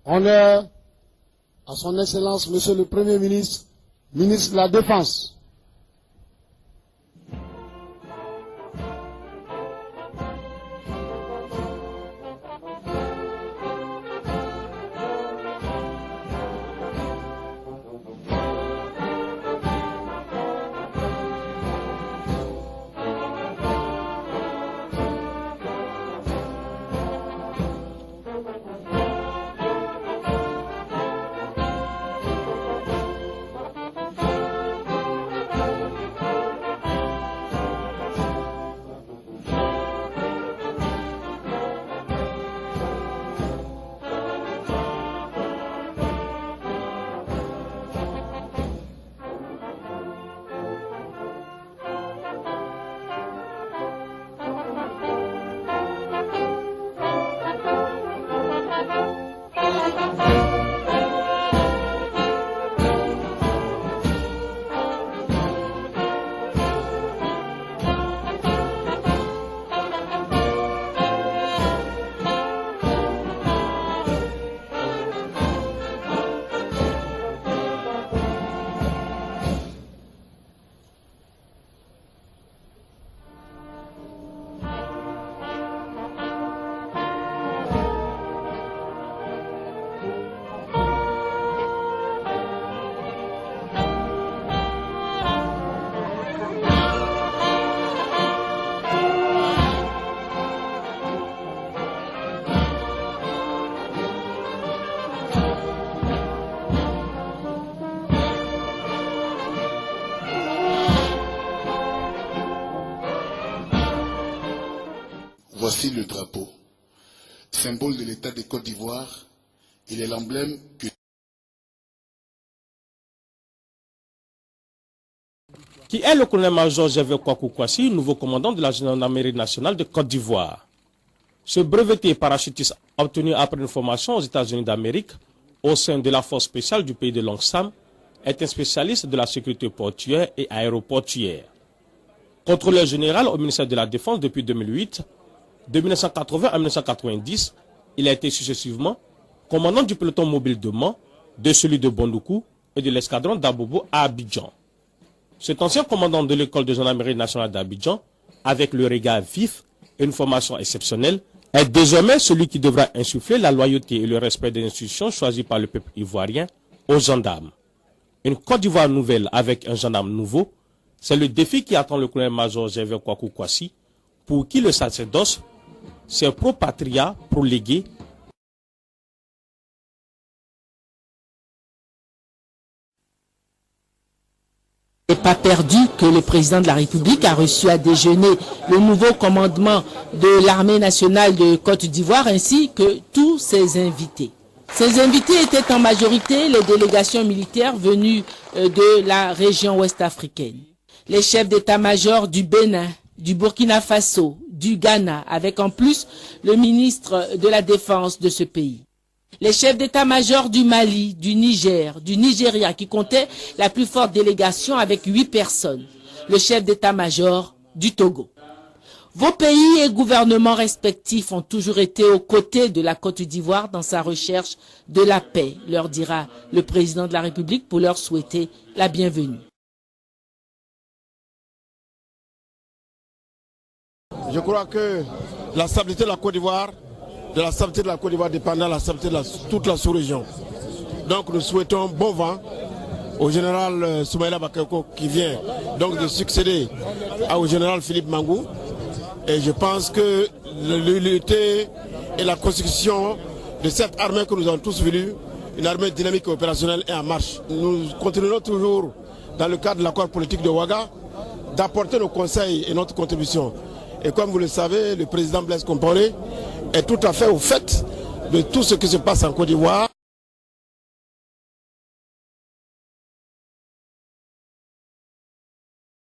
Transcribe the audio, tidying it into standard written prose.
Honneur à son Excellence, Monsieur le Premier ministre, ministre de la Défense. Voici le drapeau, symbole de l'État de Côte d'Ivoire. Il est l'emblème Qui est le colonel-major Gervais Kwaku Kwasi, nouveau commandant de la gendarmerie nationale de Côte d'Ivoire. Ce breveté parachutiste obtenu après une formation aux États-Unis d'Amérique au sein de la force spéciale du pays de Longsam est un spécialiste de la sécurité portuaire et aéroportuaire. Contrôleur général au ministère de la Défense depuis 2008, de 1980 à 1990, il a été successivement commandant du peloton mobile de Mans, de celui de Bondoukou et de l'escadron d'Abobo à Abidjan. Cet ancien commandant de l'école de gendarmerie nationale d'Abidjan, avec le regard vif et une formation exceptionnelle, est désormais celui qui devra insuffler la loyauté et le respect des institutions choisies par le peuple ivoirien aux gendarmes. Une Côte d'Ivoire nouvelle avec un gendarme nouveau, c'est le défi qui attend le colonel-major Gervais Kwaku Kwasi, pour qui le sacerdoce, c'est pro-patria, pro-légué. Il n'est pas perdu que le président de la République a reçu à déjeuner le nouveau commandement de l'armée nationale de Côte d'Ivoire ainsi que tous ses invités. Ces invités étaient en majorité les délégations militaires venues de la région ouest-africaine. Les chefs d'état-major du Bénin, du Burkina Faso, du Ghana, avec en plus le ministre de la Défense de ce pays. Les chefs d'état-major du Mali, du Niger, du Nigeria, qui comptaient la plus forte délégation avec 8 personnes. Le chef d'état-major du Togo. Vos pays et gouvernements respectifs ont toujours été aux côtés de la Côte d'Ivoire dans sa recherche de la paix, leur dira le président de la République pour leur souhaiter la bienvenue. Je crois que la stabilité de la Côte d'Ivoire, dépendant de la stabilité de toute la sous-région. Donc nous souhaitons bon vent au général Soumaïla Bakayoko qui vient donc de succéder au général Philippe Mangou. Et je pense que l'unité et la constitution de cette armée que nous avons tous voulu, une armée dynamique et opérationnelle est en marche. Nous continuerons toujours, dans le cadre de l'accord politique de Ouaga, d'apporter nos conseils et notre contribution. Et comme vous le savez, le président Blaise Compaoré est tout à fait au fait de tout ce qui se passe en Côte d'Ivoire.